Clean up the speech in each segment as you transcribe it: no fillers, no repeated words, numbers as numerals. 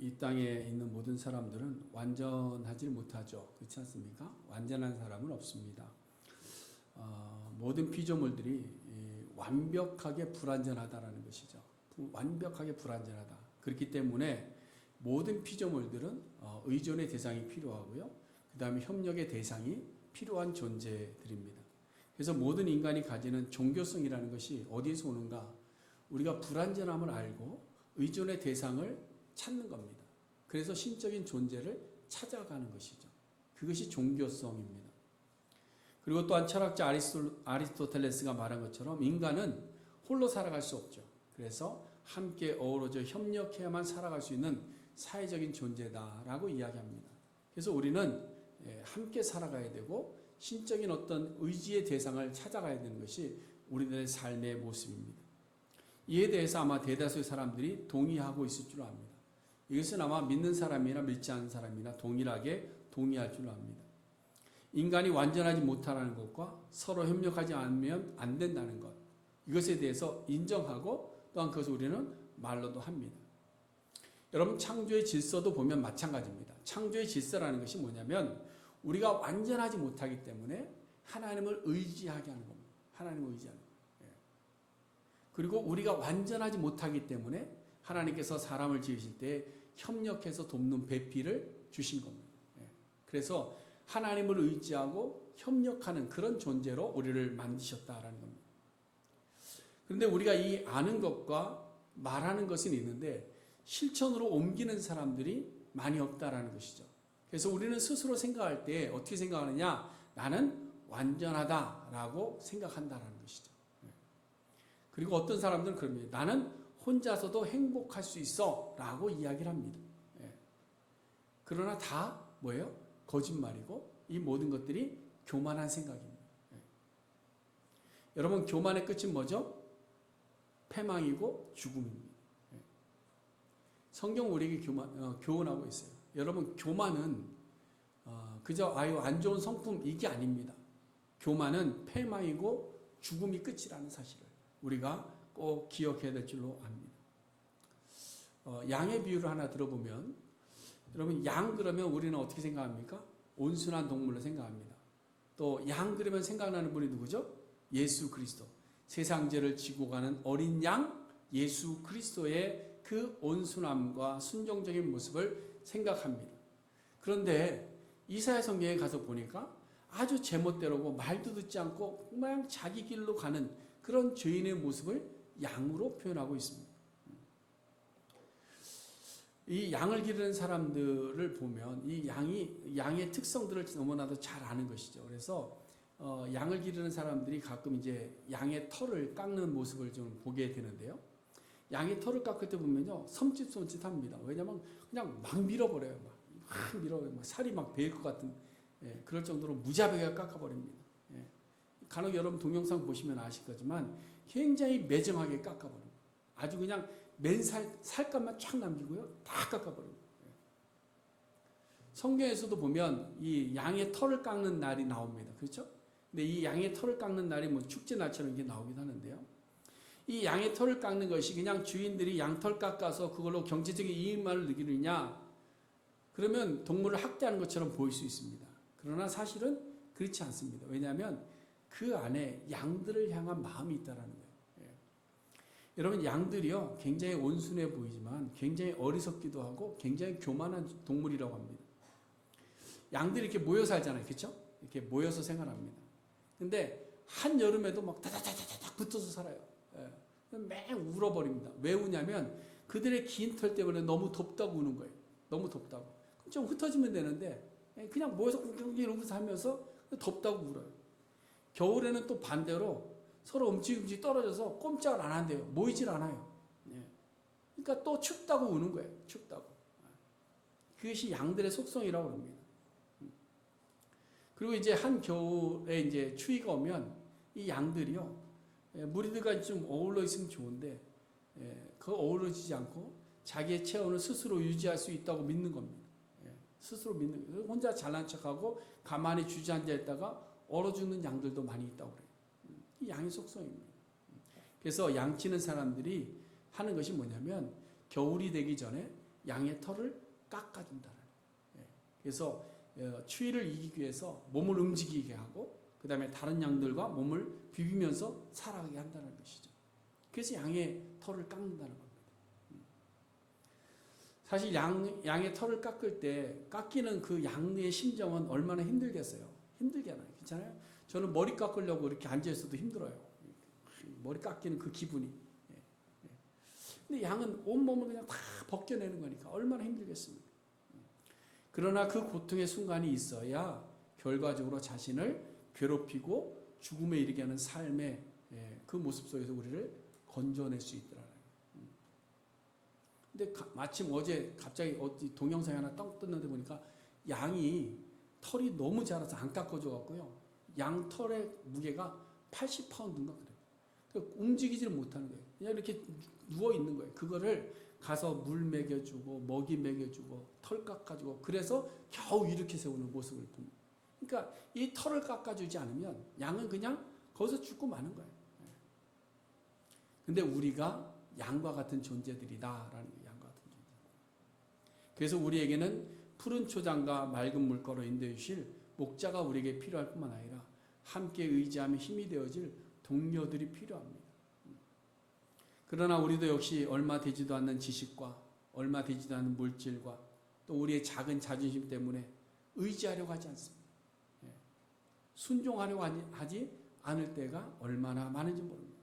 이 땅에 있는 모든 사람들은 완전하지 못하죠. 그렇지 않습니까? 완전한 사람은 없습니다. 모든 피조물들이 완벽하게 불완전하다라는 것이죠. 완벽하게 불완전하다. 그렇기 때문에 모든 피조물들은 의존의 대상이 필요하고요. 그 다음에 협력의 대상이 필요한 존재들입니다. 그래서 모든 인간이 가지는 종교성이라는 것이 어디에서 오는가? 우리가 불완전함을 알고 의존의 대상을 찾는 겁니다. 그래서 신적인 존재를 찾아가는 것이죠. 그것이 종교성입니다. 그리고 또한 철학자 아리스토텔레스가 말한 것처럼 인간은 홀로 살아갈 수 없죠. 그래서 함께 어우러져 협력해야만 살아갈 수 있는 사회적인 존재다라고 이야기합니다. 그래서 우리는 함께 살아가야 되고 신적인 어떤 의지의 대상을 찾아가야 되는 것이 우리들의 삶의 모습입니다. 이에 대해서 아마 대다수의 사람들이 동의하고 있을 줄 압니다. 이것은 아마 믿는 사람이나 믿지 않는 사람이나 동일하게 동의할 줄 압니다. 인간이 완전하지 못하는 것과 서로 협력하지 않으면 안 된다는 것, 이것에 대해서 인정하고 또한 그것을 우리는 말로도 합니다. 여러분, 창조의 질서도 보면 마찬가지입니다. 창조의 질서라는 것이 뭐냐면 우리가 완전하지 못하기 때문에 하나님을 의지하게 하는 겁니다. 하나님을 의지하는 거예요. 그리고 우리가 완전하지 못하기 때문에 하나님께서 사람을 지으실 때 협력해서 돕는 배필을 주신 겁니다. 그래서 하나님을 의지하고 협력하는 그런 존재로 우리를 만드셨다라는 겁니다. 그런데 우리가 이 아는 것과 말하는 것은 있는데 실천으로 옮기는 사람들이 많이 없다라는 것이죠. 그래서 우리는 스스로 생각할 때 어떻게 생각하느냐? 나는 완전하다라고 생각한다라는 것이죠. 그리고 어떤 사람들은 그럽니다. 나는 혼자서도 행복할 수 있어 라고 이야기를 합니다. 그러나 다 뭐예요? 거짓말이고 이 모든 것들이 교만한 생각입니다. 여러분, 교만의 끝은 뭐죠? 패망이고 죽음입니다. 성경 우리에게 교훈하고 있어요. 여러분, 교만은 그저 안 좋은 성품 이게 아닙니다. 교만은 패망이고 죽음이 끝이라는 사실을 우리가 꼭 기억해야 될 줄로 압니다. 양의 비유를 하나 들어보면 여러분, 양 그러면 우리는 어떻게 생각합니까? 온순한 동물로 생각합니다. 또 양 그러면 생각나는 분이 누구죠? 예수 그리스도. 세상 죄를 지고 가는 어린 양 예수 그리스도의 그 온순함과 순종적인 모습을 생각합니다. 그런데 이사야 성경에 가서 보니까 아주 제멋대로고 말도 듣지 않고 그냥 자기 길로 가는 그런 죄인의 모습을 양으로 표현하고 있습니다. 이 양을 기르는 사람들을 보면 이 양의 특성들을 너무나도 잘 아는 것이죠. 그래서 양을 기르는 사람들이 가끔 이제 양의 털을 깎는 모습을 좀 보게 되는데요. 양의 털을 깎을 때 보면요, 섬찟섬찟합니다. 왜냐하면 그냥 막 밀어버려요. 막 밀어버려요. 막 살이 막 베일 것 같은, 그럴 정도로 무자비하게 깎아버립니다. 간혹 여러분 동영상 보시면 아실 거지만 굉장히 매정하게 깎아버립니다. 아주 그냥 살감만 쫙 남기고요, 다 깎아버립니다. 성경에서도 보면 이 양의 털을 깎는 날이 나옵니다. 그렇죠? 근데 이 양의 털을 깎는 날이 뭐 축제 날처럼 이게 나오기도 하는데요. 이 양의 털을 깎는 것이 그냥 주인들이 양털 깎아서 그걸로 경제적인 이익만을 누리느냐? 그러면 동물을 학대하는 것처럼 보일 수 있습니다. 그러나 사실은 그렇지 않습니다. 왜냐하면 그 안에 양들을 향한 마음이 있다는 거예요. 여러분, 양들이요 굉장히 온순해 보이지만 굉장히 어리석기도 하고 굉장히 교만한 동물이라고 합니다. 양들이 이렇게 모여 살잖아요. 그렇죠? 이렇게 모여서 생활합니다. 근데 한여름에도 막 다다다다닥 붙어서 살아요. 맹 울어버립니다. 왜 우냐면 그들의 긴 털 때문에 너무 덥다고 우는 거예요. 너무 덥다고. 좀 흩어지면 되는데 그냥 모여서 꾹꾹 이러면서 하면서 덥다고 울어요. 겨울에는 또 반대로 서로 움찔움찔 떨어져서 꼼짝을 안 한대요. 모이질 않아요. 그러니까 또 춥다고 우는 거예요. 춥다고. 그것이 양들의 속성이라고 합니다. 그리고 이제 한 겨울에 이제 추위가 오면 이 양들이요, 무리들과 좀 어울러 있으면 좋은데 그 어우러지지 않고 자기의 체온을 스스로 유지할 수 있다고 믿는 겁니다. 스스로 믿는 거예요. 혼자 잘난 척하고 가만히 주저앉아 있다가 얼어 죽는 양들도 많이 있다고 그래요. 이 양의 속성입니다. 그래서 양치는 사람들이 하는 것이 뭐냐면 겨울이 되기 전에 양의 털을 깎아준다는. 그래서 추위를 이기기 위해서 몸을 움직이게 하고 그 다음에 다른 양들과 몸을 비비면서 살아가게 한다는 것이죠. 그래서 양의 털을 깎는다는 겁니다. 사실 양의 털을 깎을 때 깎이는 그 양의 심정은 얼마나 힘들겠어요. 힘들잖아요. 괜찮아요? 저는 머리 깎으려고 이렇게 앉아있어도 힘들어요. 머리 깎이는 그 기분이. 근데 양은 온몸을 그냥 다 벗겨내는 거니까 얼마나 힘들겠습니까? 그러나 그 고통의 순간이 있어야 결과적으로 자신을 괴롭히고 죽음에 이르게 하는 삶의 그 모습 속에서 우리를 건져낼 수 있더라고요. 근데 마침 어제 갑자기 동영상이 하나 떡 떴는데 보니까 양이 털이 너무 자라서 안 깎아져 갖고요. 양 털의 무게가 80파운드인가 그래요. 그러니까 움직이지를 못하는 거예요. 그냥 이렇게 누워 있는 거예요. 그거를 가서 물 먹여주고 먹이 먹여주고 털 깎아주고 그래서 겨우 이렇게 세우는 모습을 봅니다. 그러니까 이 털을 깎아주지 않으면 양은 그냥 거기서 죽고 마는 거예요. 근데 우리가 양과 같은 존재들이다라는 거예요. 양과 같은 존재. 그래서 우리에게는 푸른 초장과 맑은 물가로 인도해 주실 목자가 우리에게 필요할 뿐만 아니라 함께 의지하며 힘이 되어질 동료들이 필요합니다. 그러나 우리도 역시 얼마 되지도 않는 지식과 얼마 되지도 않는 물질과 또 우리의 작은 자존심 때문에 의지하려고 하지 않습니다. 순종하려고 하지 않을 때가 얼마나 많은지 모릅니다.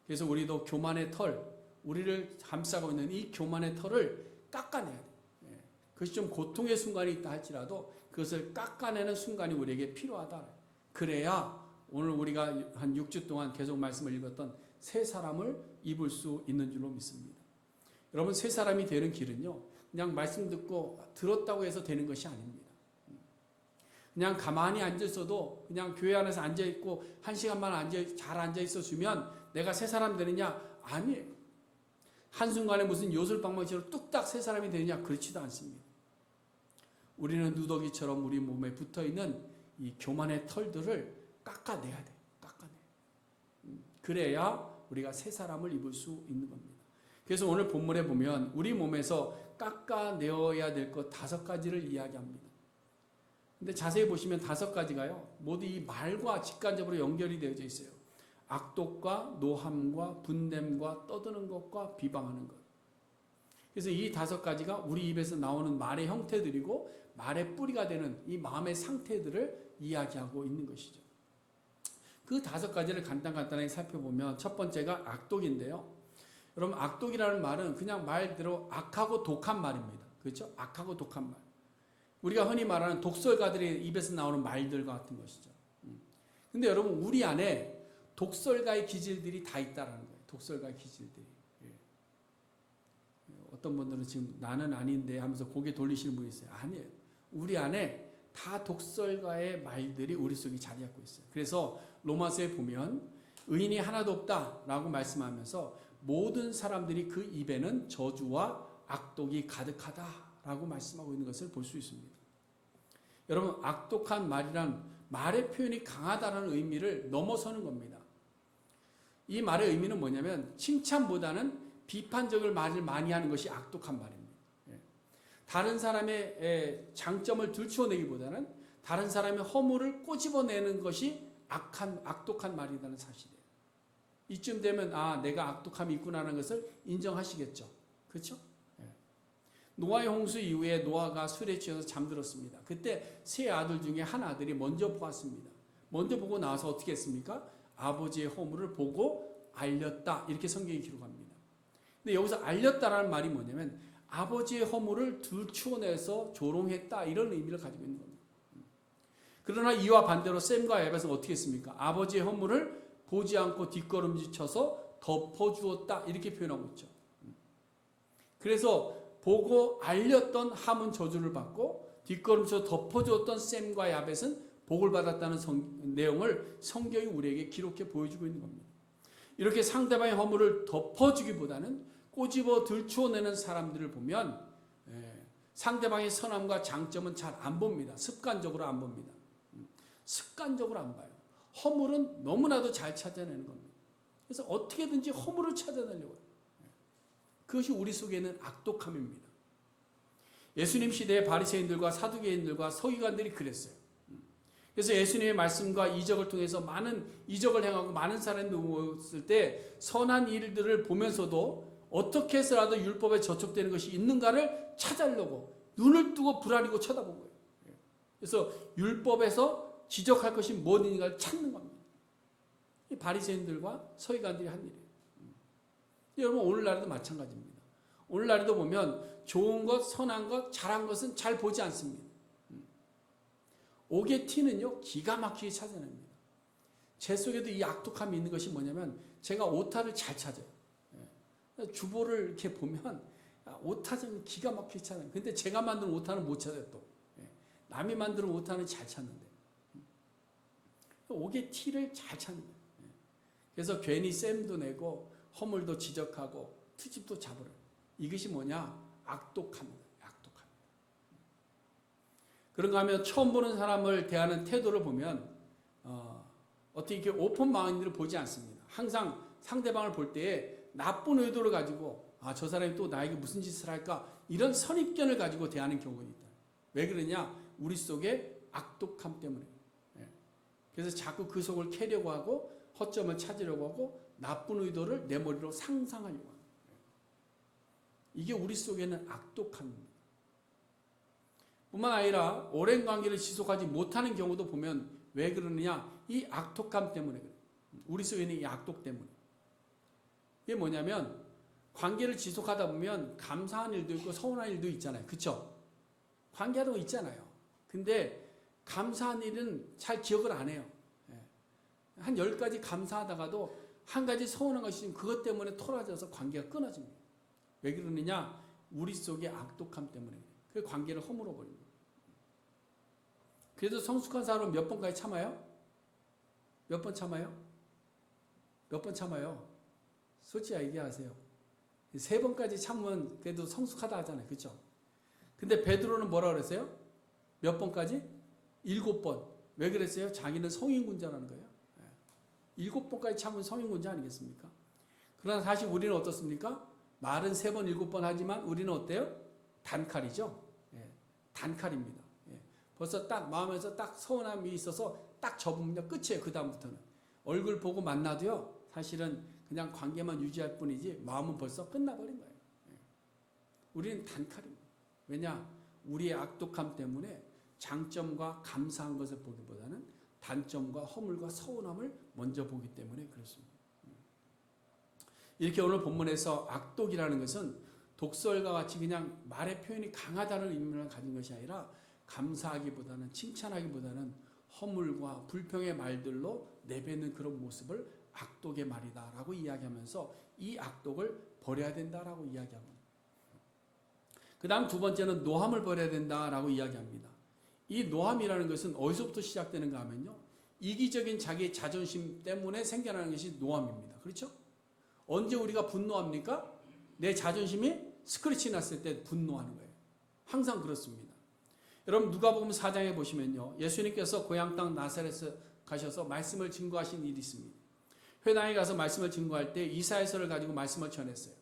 그래서 우리도 교만의 털, 우리를 감싸고 있는 이 교만의 털을 깎아내야 돼요. 그것이 좀 고통의 순간이 있다 할지라도 그것을 깎아내는 순간이 우리에게 필요하다. 그래야 오늘 우리가 한 6주 동안 계속 말씀을 읽었던 새 사람을 입을 수 있는 줄로 믿습니다. 여러분, 새 사람이 되는 길은요, 그냥 말씀 듣고 들었다고 해서 되는 것이 아닙니다. 그냥 가만히 앉아있어도 그냥 교회 안에서 앉아있고 1시간만 잘 앉아있어 주면 내가 새 사람 되느냐? 아니에요. 한순간에 무슨 요술방망이처럼 뚝딱 새 사람이 되느냐? 그렇지도 않습니다. 우리는 누더기처럼 우리 몸에 붙어있는 이 교만의 털들을 깎아내야 돼. 그래야 우리가 새 사람을 입을 수 있는 겁니다. 그래서 오늘 본문에 보면 우리 몸에서 깎아내어야 될 것 5가지를 이야기합니다. 근데 자세히 보시면 5가지가요. 모두 이 말과 직간접으로 연결이 되어져 있어요. 악독과 노함과 분냄과 떠드는 것과 비방하는 것. 그래서 이 5가지가 우리 입에서 나오는 말의 형태들이고 말의 뿌리가 되는 이 마음의 상태들을 이야기하고 있는 것이죠. 그 5가지를 간단하게 살펴보면 첫 번째가 악독인데요. 여러분, 악독이라는 말은 그냥 말대로 악하고 독한 말입니다. 그렇죠? 악하고 독한 말. 우리가 흔히 말하는 독설가들의 입에서 나오는 말들과 같은 것이죠. 근데 여러분, 우리 안에 독설가의 기질들이 다 있다라는 거예요. 독설가의 기질들이. 어떤 분들은 지금 나는 아닌데 하면서 고개 돌리시는 분이 있어요. 아니에요. 우리 안에 다 독설가의 말들이 우리 속에 자리 잡고 있어요. 그래서 로마서에 보면 의인이 하나도 없다라고 말씀하면서 모든 사람들이 그 입에는 저주와 악독이 가득하다라고 말씀하고 있는 것을 볼 수 있습니다. 여러분, 악독한 말이란 말의 표현이 강하다는 의미를 넘어서는 겁니다. 이 말의 의미는 뭐냐면 칭찬보다는 비판적인 말을 많이 하는 것이 악독한 말입니다. 다른 사람의 장점을 들추어내기보다는 다른 사람의 허물을 꼬집어내는 것이 악독한 말이라는 사실이에요. 이쯤 되면 내가 악독함이 있구나라는 것을 인정하시겠죠. 그렇죠? 노아의 홍수 이후에 노아가 술에 취해서 잠들었습니다. 그때 세 아들 중에 한 아들이 먼저 보았습니다. 먼저 보고 나와서 어떻게 했습니까? 아버지의 허물을 보고 알렸다. 이렇게 성경이 기록합니다. 근데 여기서 알렸다라는 말이 뭐냐면 아버지의 허물을 들추어내서 조롱했다. 이런 의미를 가지고 있는 겁니다. 그러나 이와 반대로 셈과 야벳은 어떻게 했습니까? 아버지의 허물을 보지 않고 뒷걸음질 쳐서 덮어주었다. 이렇게 표현하고 있죠. 그래서 보고 알렸던 함은 저주를 받고 뒷걸음쳐서 덮어주었던 셈과 야벳은 복을 받았다는 내용을 성경이 우리에게 기록해 보여주고 있는 겁니다. 이렇게 상대방의 허물을 덮어주기보다는 꼬집어 들추어내는 사람들을 보면 상대방의 선함과 장점은 잘 안 봅니다. 습관적으로 안 봅니다. 습관적으로 안 봐요. 허물은 너무나도 잘 찾아내는 겁니다. 그래서 어떻게든지 허물을 찾아내려고 해요. 그것이 우리 속에 있는 악독함입니다. 예수님 시대의 바리새인들과 사두개인들과 서기관들이 그랬어요. 그래서 예수님의 말씀과 이적을 통해서 많은 이적을 행하고 많은 사람들이 모였을 때 선한 일들을 보면서도 어떻게 해서라도 율법에 저촉되는 것이 있는가를 찾으려고 눈을 뜨고 불아리고 쳐다본 거예요. 그래서 율법에서 지적할 것이 무엇인가를 찾는 겁니다. 이 바리새인들과 서기관들이 한 일이에요. 여러분 오늘날에도 마찬가지입니다. 오늘날에도 보면 좋은 것, 선한 것, 잘한 것은 잘 보지 않습니다. 옥의 티는요 기가 막히게 찾아냅니다. 제 속에도 이 악독함이 있는 것이 뭐냐면 제가 오타를 잘 찾아요. 주보를 이렇게 보면 오타는 기가 막히게 찾아요. 근데 제가 만든 오타는 못 찾아요. 또 남이 만드는 오타는 잘 찾는데 옥의 티를 잘 찾는 거예요. 그래서 괜히 셈도 내고 허물도 지적하고 트집도 잡으래요. 이것이 뭐냐? 악독합니다. 그런가 하면 처음 보는 사람을 대하는 태도를 보면 어떻게 이렇게 오픈 마인드를 보지 않습니다. 항상 상대방을 볼 때에 나쁜 의도를 가지고 저 사람이 또 나에게 무슨 짓을 할까 이런 선입견을 가지고 대하는 경우가 있다. 왜 그러냐? 우리 속에 악독함 때문에. 그래서 자꾸 그 속을 캐려고 하고 허점을 찾으려고 하고 나쁜 의도를 내 머리로 상상하려고 합니다. 이게 우리 속에는 악독함입니다. 뿐만 아니라 오랜 관계를 지속하지 못하는 경우도 보면 왜 그러느냐? 이 악독함 때문에 그래요. 우리 속에 있는 이 악독 때문에. 이게 뭐냐면 관계를 지속하다 보면 감사한 일도 있고 서운한 일도 있잖아요. 그렇죠? 관계하는 거 있잖아요. 근데 감사한 일은 잘 기억을 안 해요. 한 10가지 감사하다가도 한 가지 서운한 것이 있으면 그것 때문에 토라져서 관계가 끊어집니다. 왜 그러느냐? 우리 속에 악독함 때문에 그 관계를 허물어 버립니다. 그래도 성숙한 사람은 몇 번까지 참아요? 몇 번 참아요? 몇 번 참아요? 솔직히 얘기하세요. 3번까지 참으면 그래도 성숙하다 하잖아요. 그렇죠? 근데 베드로는 뭐라 그랬어요? 몇 번까지? 7번. 왜 그랬어요? 자기는 성인군자라는 거예요. 7번까지 참은 성인군자 아니겠습니까? 그러나 사실 우리는 어떻습니까? 말은 3번, 7번 하지만 우리는 어때요? 단칼이죠. 단칼입니다. 벌써 딱 마음에서 딱 서운함이 있어서 딱 접으면 끝이에요. 그 다음부터는 얼굴 보고 만나도요. 사실은 그냥 관계만 유지할 뿐이지 마음은 벌써 끝나버린 거예요. 우리는 단칼입니다. 왜냐? 우리의 악독함 때문에 장점과 감사한 것을 보기보다는 단점과 허물과 서운함을 먼저 보기 때문에 그렇습니다. 이렇게 오늘 본문에서 악독이라는 것은 독설과 같이 그냥 말의 표현이 강하다는 의미를 가진 것이 아니라 감사하기보다는 칭찬하기보다는 허물과 불평의 말들로 내뱉는 그런 모습을 악독의 말이다라고 이야기하면서 이 악독을 버려야 된다라고 이야기합니다. 그 다음 두 번째는 노함을 버려야 된다라고 이야기합니다. 이 노함이라는 것은 어디서부터 시작되는가 하면요. 이기적인 자기의 자존심 때문에 생겨나는 것이 노함입니다. 그렇죠? 언제 우리가 분노합니까? 내 자존심이 스크래치 났을 때 분노하는 거예요. 항상 그렇습니다. 여러분 누가복음 4장에 보시면요. 예수님께서 고향 땅 나사렛에 가셔서 말씀을 증거하신 일이 있습니다. 회당에 가서 말씀을 증거할 때 이사야서를 가지고 말씀을 전했어요.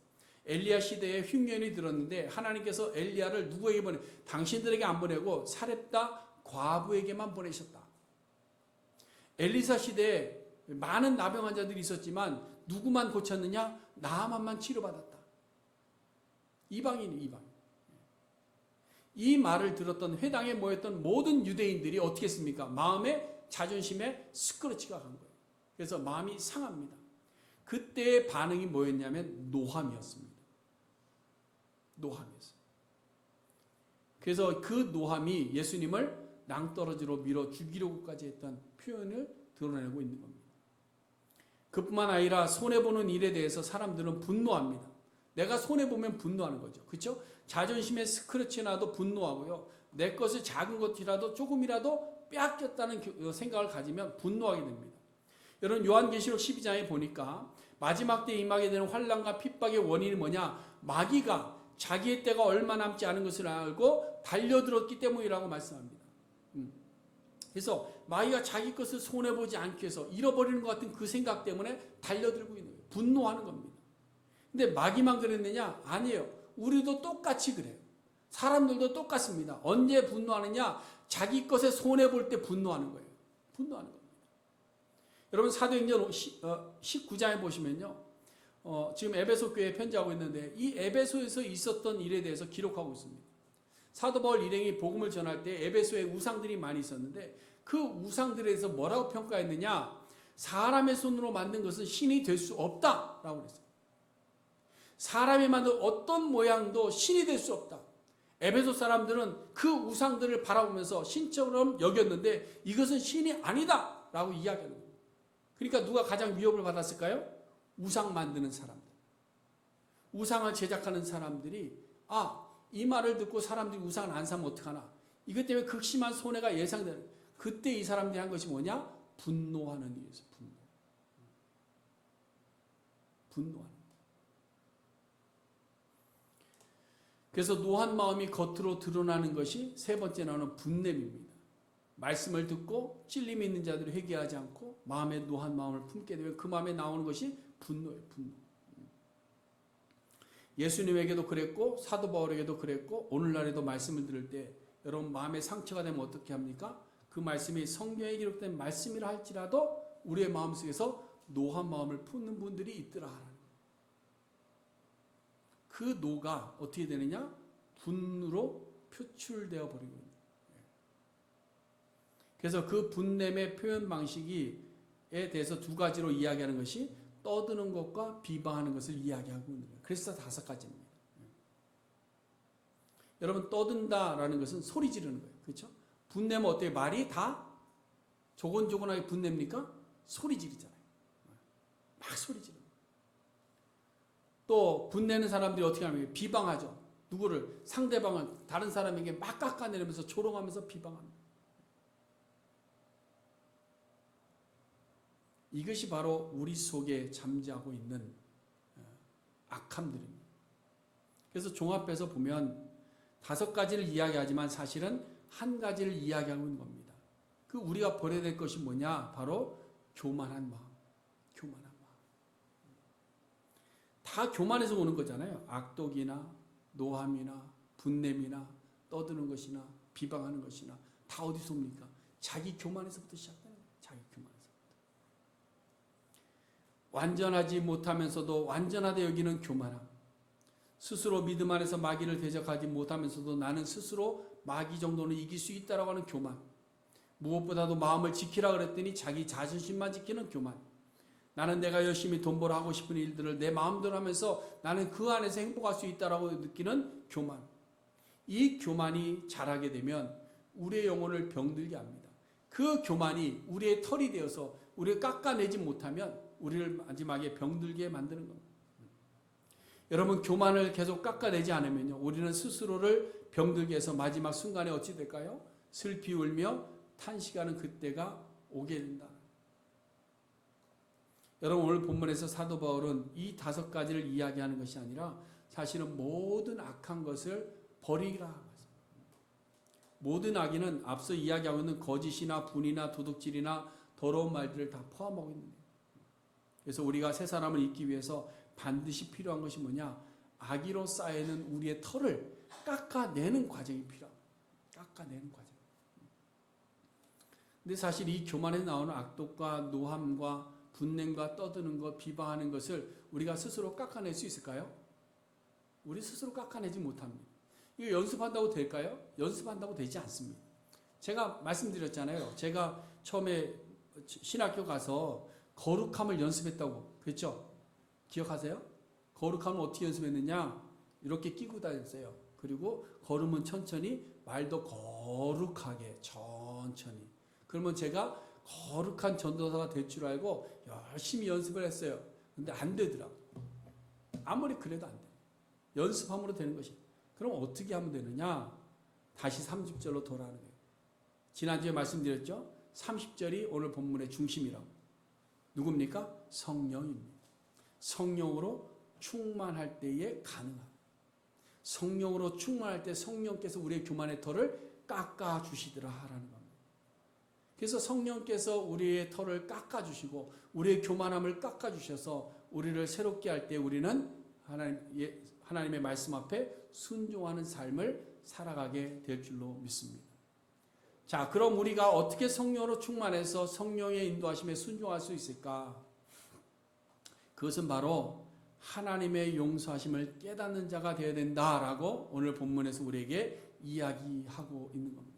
엘리야 시대에 흉년이 들었는데 하나님께서 엘리야를 누구에게 보내? 당신들에게 안 보내고 사렙다 과부에게만 보내셨다. 엘리사 시대에 많은 나병 환자들이 있었지만 누구만 고쳤느냐? 나아만만 치료받았다. 이방인이 이방인. 이 말을 들었던 회당에 모였던 모든 유대인들이 어떻게 했습니까? 마음에 자존심에 스크러치가 간 거예요. 그래서 마음이 상합니다. 그때의 반응이 뭐였냐면 노함이었습니다. 노함이었어요. 그래서 그 노함이 예수님을 낭떠러지로 밀어 죽이려고까지 했던 표현을 드러내고 있는 겁니다. 그뿐만 아니라 손해보는 일에 대해서 사람들은 분노합니다. 내가 손해보면 분노하는 거죠. 그렇죠? 자존심에 스크래치 나도 분노하고요. 내 것을 작은 것이라도 조금이라도 빼앗겼다는 생각을 가지면 분노하게 됩니다. 여러분 요한계시록 12장에 보니까 마지막 때에 임하게 되는 환난과 핍박의 원인이 뭐냐? 마귀가 자기의 때가 얼마 남지 않은 것을 알고 달려들었기 때문이라고 말씀합니다. 그래서 마귀가 자기 것을 손해보지 않기 위해서 잃어버리는 것 같은 그 생각 때문에 달려들고 있는 거예요. 분노하는 겁니다. 근데 마귀만 그랬느냐? 아니에요. 우리도 똑같이 그래요. 사람들도 똑같습니다. 언제 분노하느냐? 자기 것에 손해볼 때 분노하는 거예요. 분노하는 겁니다. 여러분 사도행전 19장에 보시면요. 지금 에베소 교회에 편지하고 있는데 이 에베소에서 있었던 일에 대해서 기록하고 있습니다. 사도 바울 일행이 복음을 전할 때 에베소에 우상들이 많이 있었는데 그 우상들에서 뭐라고 평가했느냐? 사람의 손으로 만든 것은 신이 될 수 없다라고 그랬어요. 사람이 만든 어떤 모양도 신이 될 수 없다. 에베소 사람들은 그 우상들을 바라보면서 신처럼 여겼는데 이것은 신이 아니다 라고 이야기하는 거예요. 그러니까 누가 가장 위협을 받았을까요? 우상 만드는 사람들. 우상을 제작하는 사람들이 이 말을 듣고 사람들이 우상을 안 사면 어떡하나. 이것 때문에 극심한 손해가 예상되는. 그때 이 사람들이 한 것이 뭐냐? 분노하는 일이었어요. 분노하는. 그래서 노한 마음이 겉으로 드러나는 것이 세 번째 나오는 분냄입니다. 말씀을 듣고 찔림이 있는 자들이 회개하지 않고 마음에 노한 마음을 품게 되면 그 마음에 나오는 것이 분노예요. 분노. 예수님에게도 그랬고 사도 바울에게도 그랬고 오늘날에도 말씀을 들을 때 여러분 마음에 상처가 되면 어떻게 합니까? 그 말씀이 성경에 기록된 말씀이라 할지라도 우리의 마음속에서 노한 마음을 품는 분들이 있더라. 그 노가 어떻게 되느냐? 분으로 표출되어 버리고 있는. 그래서 그 분냄의 표현 방식에 대해서 두 가지로 이야기하는 것이 떠드는 것과 비방하는 것을 이야기하고 있는 거예요. 그래서 5가지입니다. 여러분 떠든다라는 것은 소리 지르는 거예요. 그렇죠? 분내면 어때요? 말이 다 조곤조곤하게 분냅니까? 소리 지르잖아요. 막 소리 지르는 거예요. 또 분내는 사람들이 어떻게 하냐면 비방하죠. 누구를? 상대방을 다른 사람에게 막 깎아내리면서 조롱하면서 비방합니다. 이것이 바로 우리 속에 잠자고 있는 악함들입니다. 그래서 종합해서 보면 5가지를 이야기하지만 사실은 한 가지를 이야기하고 있는 겁니다. 그 우리가 버려야 될 것이 뭐냐? 바로 교만한 마음. 교만한 마음. 다 교만에서 오는 거잖아요. 악독이나 노함이나 분냄이나 떠드는 것이나 비방하는 것이나 다 어디서 옵니까? 자기 교만에서부터 시작되는 거예요. 자기 교만에서부터. 완전하지 못하면서도 완전하다 여기는 교만함. 스스로 믿음 안에서 마귀를 대적하지 못하면서도 나는 스스로 마귀 정도는 이길 수 있다라고 하는 교만. 무엇보다도 마음을 지키라 그랬더니 자기 자존심만 지키는 교만. 나는 내가 열심히 돈 벌어 하고 싶은 일들을 내 마음대로 하면서 나는 그 안에서 행복할 수 있다라고 느끼는 교만. 이 교만이 자라게 되면 우리의 영혼을 병들게 합니다. 그 교만이 우리의 털이 되어서 우리를 깎아내지 못하면 우리를 마지막에 병들게 만드는 겁니다. 여러분 교만을 계속 깎아내지 않으면요 우리는 스스로를 병들게 해서 마지막 순간에 어찌 될까요? 슬피 울며 탄식하는 그때가 오게 된다. 여러분 오늘 본문에서 사도 바울은 이 5가지를 이야기하는 것이 아니라 사실은 모든 악한 것을 버리라. 모든 악의는 앞서 이야기하고 있는 거짓이나 분이나 도둑질이나 더러운 말들을 다 포함하고 있는 거예요. 그래서 우리가 새 사람을 잊기 위해서 반드시 필요한 것이 뭐냐? 악의로 쌓여있는 우리의 털을 깎아내는 과정이 필요합니다. 깎아내는 과정. 근데 사실 이 교만에서 나오는 악독과 노함과 분냄과 떠드는 것, 비방하는 것을 우리가 스스로 깎아낼 수 있을까요? 우리 스스로 깎아내지 못합니다. 이거 연습한다고 될까요? 연습한다고 되지 않습니다. 제가 말씀드렸잖아요. 제가 처음에 신학교 가서 거룩함을 연습했다고 그랬죠? 기억하세요? 거룩함을 어떻게 연습했느냐? 이렇게 끼고 다녔어요. 그리고 걸으면 천천히, 말도 거룩하게 천천히. 그러면 제가 거룩한 전도사가 될 줄 알고 열심히 연습을 했어요. 근데 안 되더라고. 아무리 그래도 안 돼. 연습함으로 되는 것이. 그럼 어떻게 하면 되느냐? 다시 30절로 돌아가는 거예요. 지난주에 말씀드렸죠? 30절이 오늘 본문의 중심이라고. 누굽니까? 성령입니다. 성령으로 충만할 때에 가능합니다. 성령으로 충만할 때 성령께서 우리의 교만의 털을 깎아주시더라 하라는 겁니다. 그래서 성령께서 우리의 털을 깎아주시고 우리의 교만함을 깎아주셔서 우리를 새롭게 할 때 우리는 하나님의 말씀 앞에 순종하는 삶을 살아가게 될 줄로 믿습니다. 자, 그럼 우리가 어떻게 성령으로 충만해서 성령의 인도하심에 순종할 수 있을까? 그것은 바로 하나님의 용서하심을 깨닫는 자가 되어야 된다라고 오늘 본문에서 우리에게 이야기하고 있는 겁니다.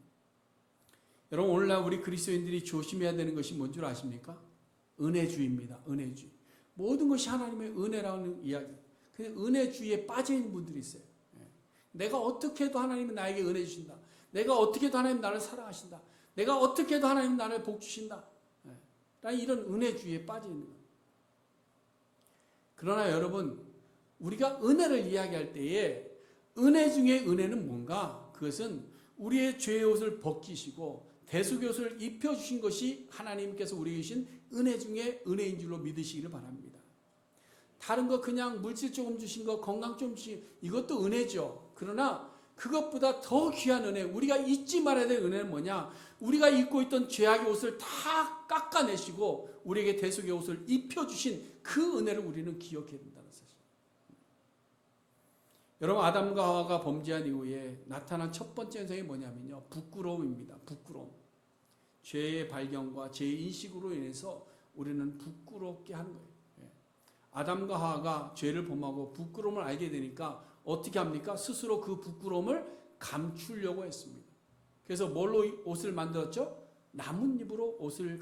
여러분, 오늘날 우리 그리스도인들이 조심해야 되는 것이 뭔 줄 아십니까? 은혜주의입니다. 은혜주의. 모든 것이 하나님의 은혜라는 이야기. 근데 은혜주의에 빠져있는 분들이 있어요. 내가 어떻게 해도 하나님은 나에게 은혜 주신다. 내가 어떻게 해도 하나님 나를 사랑하신다. 내가 어떻게 해도 하나님 나를 복 주신다. 라는 이런 은혜주의에 빠져있는 거예요. 그러나 여러분, 우리가 은혜를 이야기할 때에 은혜 중에 은혜는 뭔가? 그것은 우리의 죄의 옷을 벗기시고 대속의 옷을 입혀주신 것이 하나님께서 우리에게 주신 은혜 중에 은혜인 줄로 믿으시기를 바랍니다. 다른 거 그냥 물질 조금 주신 거, 건강 좀 주신 이것도 은혜죠. 그러나 그것보다 더 귀한 은혜, 우리가 잊지 말아야 될 은혜는 뭐냐? 우리가 입고 있던 죄악의 옷을 다 깎아내시고 우리에게 대속의 옷을 입혀주신 그 은혜를 우리는 기억해야 된다는 사실. 여러분, 아담과 하와가 범죄한 이후에 나타난 첫 번째 현상이 뭐냐면요, 부끄러움입니다. 부끄러움. 죄의 발견과 죄의 인식으로 인해서 우리는 부끄럽게 하는 거예요. 아담과 하와가 죄를 범하고 부끄러움을 알게 되니까 어떻게 합니까? 스스로 그 부끄러움을 감추려고 했습니다. 그래서 뭘로 옷을 만들었죠? 나뭇잎으로 옷을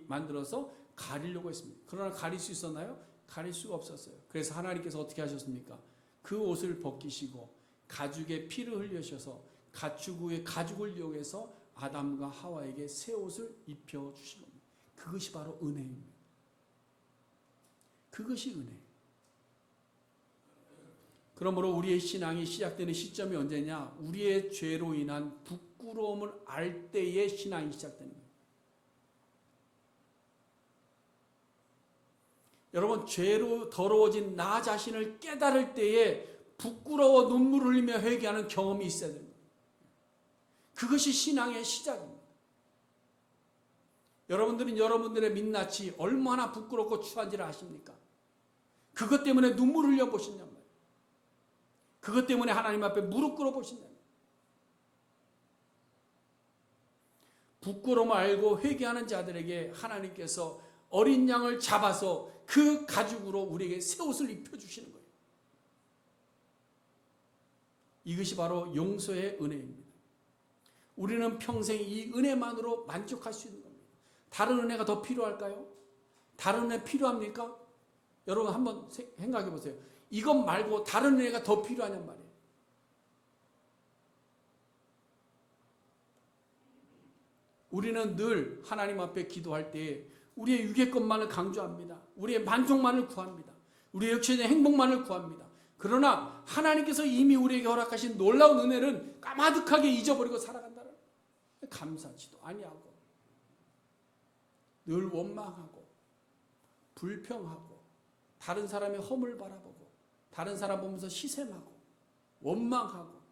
만들어서 가리려고 했습니다. 그러나 가릴 수 있었나요? 가릴 수가 없었어요. 그래서 하나님께서 어떻게 하셨습니까? 그 옷을 벗기시고 가죽에 피를 흘리셔서 가축의 가죽을 이용해서 아담과 하와에게 새 옷을 입혀주신 겁니다. 그것이 바로 은혜입니다. 그것이 은혜. 그러므로 우리의 신앙이 시작되는 시점이 언제냐? 우리의 죄로 인한 부끄러움을 알 때의 신앙이 시작되는 거예요. 여러분, 죄로 더러워진 나 자신을 깨달을 때에 부끄러워 눈물을 흘리며 회개하는 경험이 있어야 됩니다. 그것이 신앙의 시작입니다. 여러분들은 여러분들의 민낯이 얼마나 부끄럽고 추한지를 아십니까? 그것 때문에 눈물을 흘려보신단 말이에요. 그것 때문에 하나님 앞에 무릎 꿇어보신단 말이에요. 부끄러움을 알고 회개하는 자들에게 하나님께서 어린 양을 잡아서 그 가죽으로 우리에게 새 옷을 입혀주시는 거예요. 이것이 바로 용서의 은혜입니다. 우리는 평생 이 은혜만으로 만족할 수 있는 겁니다. 다른 은혜가 더 필요할까요? 다른 은혜 필요합니까? 여러분 한번 생각해 보세요. 이것 말고 다른 은혜가 더 필요하냔 말이에요. 우리는 늘 하나님 앞에 기도할 때 우리의 유괴 것만을 강조합니다. 우리의 만족만을 구합니다. 우리의 육체의 행복만을 구합니다. 그러나 하나님께서 이미 우리에게 허락하신 놀라운 은혜는 까마득하게 잊어버리고 살아간다는 거예요. 감사치도 아니하고 늘 원망하고 불평하고 다른 사람의 허물 바라보고 다른 사람 보면서 시샘하고 원망하고.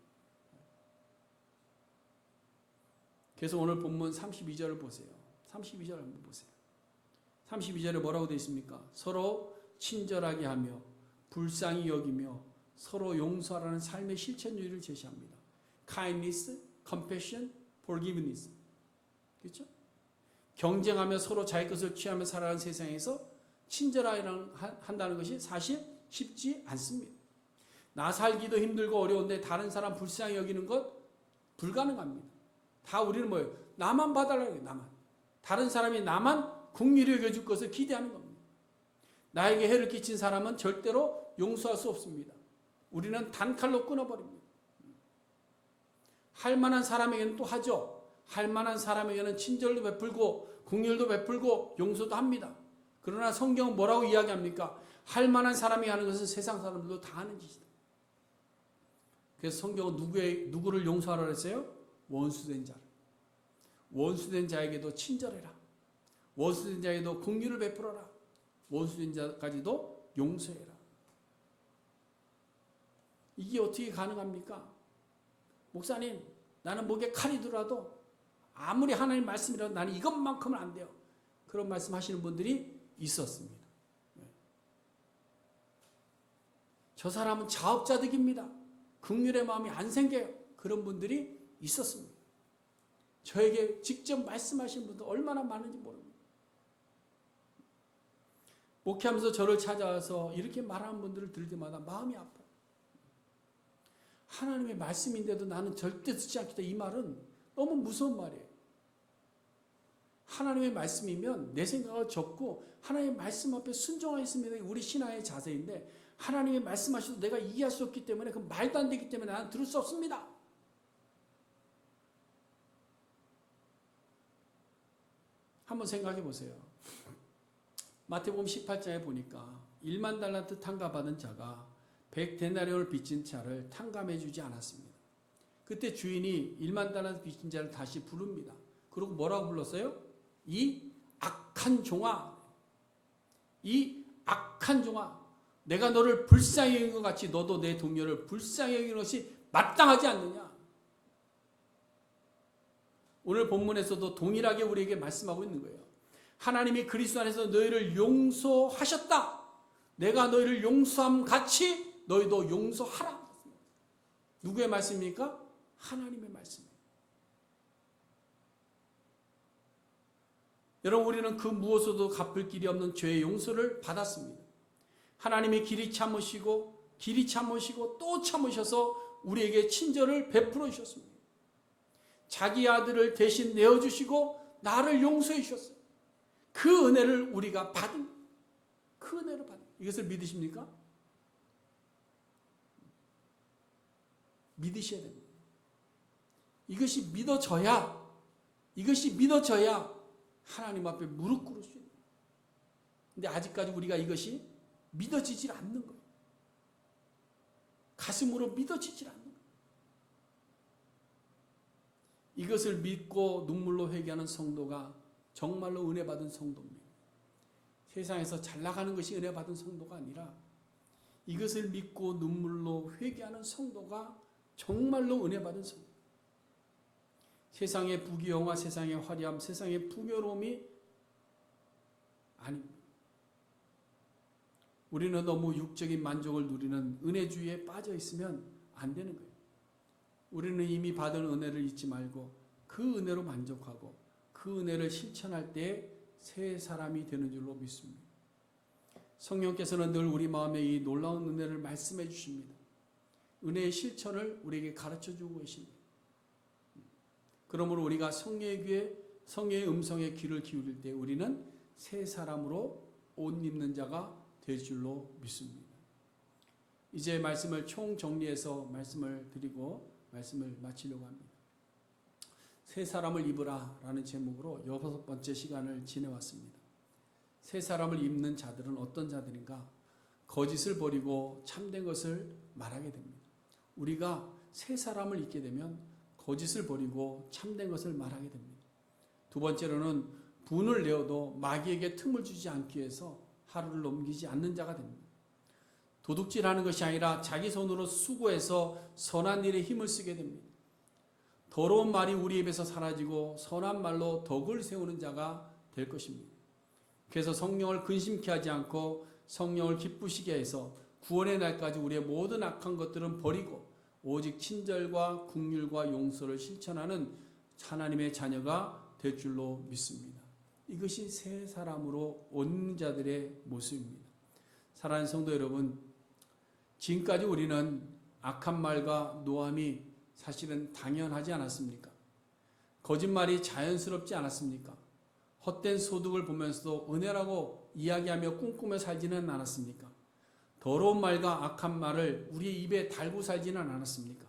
그래서 오늘 본문 32절을 보세요. 32절 한번 보세요. 32절에 뭐라고 되어 있습니까? 서로 친절하게 하며 불쌍히 여기며 서로 용서하라는 삶의 실천주의를 제시합니다. kindness, compassion, forgiveness. 그렇죠? 경쟁하며 서로 자기 것을 취하며 살아가는 세상에서 친절한다는 것이 사실 쉽지 않습니다. 나 살기도 힘들고 어려운데 다른 사람 불쌍히 여기는 것 불가능합니다. 다 우리는 뭐예요? 나만 봐달라는 거예요. 나만. 다른 사람이 나만 긍휼히 여겨줄 것을 기대하는 겁니다. 나에게 해를 끼친 사람은 절대로 용서할 수 없습니다. 우리는 단칼로 끊어버립니다. 할 만한 사람에게는 또 하죠. 할 만한 사람에게는 친절도 베풀고 긍휼도 베풀고 용서도 합니다. 그러나 성경은 뭐라고 이야기합니까? 할 만한 사람이 하는 것은 세상 사람들도 다 하는 짓이다. 그래서 성경은 누구를 용서하라 그랬어요? 원수된 자를. 원수된 자에게도 친절해라. 원수된 자에게도 긍휼을 베풀어라. 원수된 자까지도 용서해라. 이게 어떻게 가능합니까? 목사님, 나는 목에 칼이 들어도 아무리 하나님 말씀이라도 나는 이것만큼은 안 돼요. 그런 말씀 하시는 분들이 있었습니다. 저 사람은 자업자득입니다. 긍휼의 마음이 안 생겨요. 그런 분들이 있었습니다. 저에게 직접 말씀하신 분들 얼마나 많은지 모릅니다. 목회하면서 저를 찾아와서 이렇게 말하는 분들을 들을 때마다 마음이 아파요. 하나님의 말씀인데도 나는 절대 듣지 않겠다. 이 말은 너무 무서운 말이에요. 하나님의 말씀이면 내 생각을 적고 하나님의 말씀 앞에 순종하였으면 우리 신앙의 자세인데, 하나님의 말씀하셔도 내가 이해할 수 없기 때문에, 그 말도 안 되기 때문에 나는 들을 수 없습니다. 한번 생각해 보세요. 마태복음 18장에 보니까 1만 달란트 탕감받은 자가 100데나리온을 빚진 자를 탕감해 주지 않았습니다. 그때 주인이 1만 달란트 빚진 자를 다시 부릅니다. 그리고 뭐라고 불렀어요? 이 악한 종아, 이 악한 종아, 내가 너를 불쌍히 여긴 것 같이 너도 내 동료를 불쌍히 여기는 것이 마땅하지 않느냐. 오늘 본문에서도 동일하게 우리에게 말씀하고 있는 거예요. 하나님이 그리스도 안에서 너희를 용서하셨다. 내가 너희를 용서함 같이 너희도 용서하라. 누구의 말씀입니까? 하나님의 말씀입니다. 여러분, 우리는 그 무엇으로도 갚을 길이 없는 죄의 용서를 받았습니다. 하나님이 길이 참으시고 또 참으셔서 우리에게 친절을 베풀어 주셨습니다. 자기 아들을 대신 내어주시고 나를 용서해 주셨어요. 그 은혜를 우리가 받은, 그 은혜를 받은, 이것을 믿으십니까? 믿으셔야 됩니다. 이것이 믿어져야 하나님 앞에 무릎 꿇을 수 있는 거예요. 근데 아직까지 우리가 이것이 믿어지질 않는 거예요. 가슴으로 믿어지질 않는 거예요. 이것을 믿고 눈물로 회개하는 성도가 정말로 은혜 받은 성도입니다. 세상에서 잘 나가는 것이 은혜 받은 성도가 아니라 이것을 믿고 눈물로 회개하는 성도가 정말로 은혜 받은 성도. 세상의 부귀영화, 세상의 화려함, 세상의 풍요로움이 아닙니다. 우리는 너무 육적인 만족을 누리는 은혜주의에 빠져 있으면 안 되는 거예요. 우리는 이미 받은 은혜를 잊지 말고 그 은혜로 만족하고 그 은혜를 실천할 때 새 사람이 되는 줄로 믿습니다. 성령께서는 늘 우리 마음에 이 놀라운 은혜를 말씀해 주십니다. 은혜의 실천을 우리에게 가르쳐 주고 계십니다. 그러므로 우리가 성령의 음성에 귀를 기울일 때 우리는 새 사람으로 옷 입는 자가 될 줄로 믿습니다. 이제 말씀을 총정리해서 말씀을 드리고 말씀을 마치려고 합니다. 새 사람을 입으라 라는 제목으로 6번째 시간을 지내왔습니다. 새 사람을 입는 자들은 어떤 자들인가? 거짓을 버리고 참된 것을 말하게 됩니다. 우리가 새 사람을 입게 되면 거짓을 버리고 참된 것을 말하게 됩니다. 두 번째로는 분을 내어도 마귀에게 틈을 주지 않기 위해서 하루를 넘기지 않는 자가 됩니다. 도둑질하는 것이 아니라 자기 손으로 수고해서 선한 일에 힘을 쓰게 됩니다. 더러운 말이 우리 입에서 사라지고 선한 말로 덕을 세우는 자가 될 것입니다. 그래서 성령을 근심케 하지 않고 성령을 기쁘시게 해서 구원의 날까지 우리의 모든 악한 것들은 버리고 오직 친절과 긍휼과 용서를 실천하는 하나님의 자녀가 될 줄로 믿습니다. 이것이 새 사람으로 온 자들의 모습입니다. 사랑하는 성도 여러분, 지금까지 우리는 악한 말과 노함이 사실은 당연하지 않았습니까? 거짓말이 자연스럽지 않았습니까? 헛된 소득을 보면서도 은혜라고 이야기하며 꿈꾸며 살지는 않았습니까? 더러운 말과 악한 말을 우리 입에 달고 살지는 않았습니까?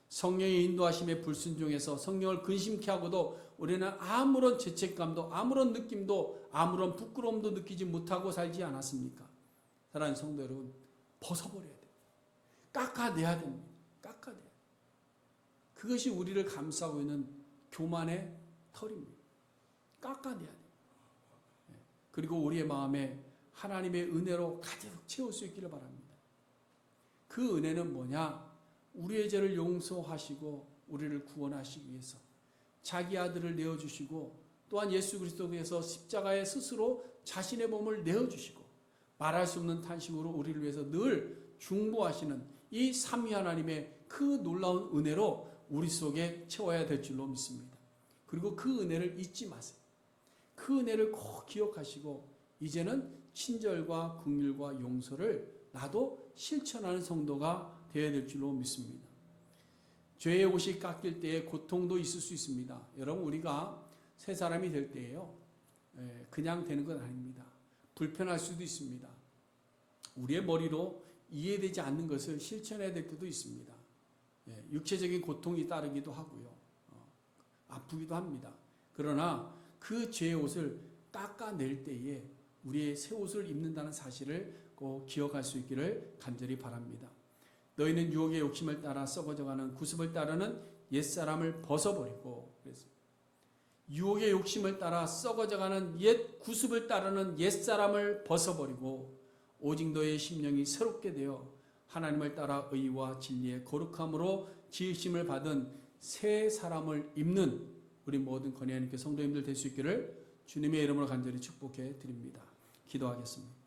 성령의 인도하심에 불순종해서 성령을 근심케 하고도 우리는 아무런 죄책감도 아무런 느낌도 아무런 부끄러움도 느끼지 못하고 살지 않았습니까? 사랑하는 성도 여러분, 벗어버려야 돼요. 깎아내야 됩니다. 깎아내야 돼요. 그것이 우리를 감싸고 있는 교만의 털입니다. 깎아내야 돼요. 그리고 우리의 마음에 하나님의 은혜로 가득 채울 수 있기를 바랍니다. 그 은혜는 뭐냐? 우리의 죄를 용서하시고 우리를 구원하시기 위해서 자기 아들을 내어주시고 또한 예수 그리스도께서 십자가에 스스로 자신의 몸을 내어주시고 말할 수 없는 탄식으로 우리를 위해서 늘 중보하시는 이 삼위 하나님의 그 놀라운 은혜로 우리 속에 채워야 될 줄로 믿습니다. 그리고 그 은혜를 잊지 마세요. 그 은혜를 꼭 기억하시고 이제는 친절과 긍휼과 용서를 나도 실천하는 성도가 되어야 될 줄로 믿습니다. 죄의 옷이 깎일 때에 고통도 있을 수 있습니다. 여러분, 우리가 새 사람이 될 때에요, 그냥 되는 건 아닙니다. 불편할 수도 있습니다. 우리의 머리로 이해되지 않는 것을 실천해야 될 때도 있습니다. 육체적인 고통이 따르기도 하고요. 아프기도 합니다. 그러나 그 죄의 옷을 닦아낼 때에 우리의 새 옷을 입는다는 사실을 꼭 기억할 수 있기를 간절히 바랍니다. 너희는 유혹의 욕심을 따라 썩어져가는 구습을 따르는 옛사람을 벗어버리고, 유혹의 욕심을 따라 썩어져가는 옛 구습을 따르는 옛사람을 벗어버리고 오직 너의 심령이 새롭게 되어 하나님을 따라 의와 진리의 거룩함으로 지으심을 받은 새 사람을 입는 우리 모든 권위 하나님께 성도님들 될 수 있기를 주님의 이름으로 간절히 축복해 드립니다. 기도하겠습니다.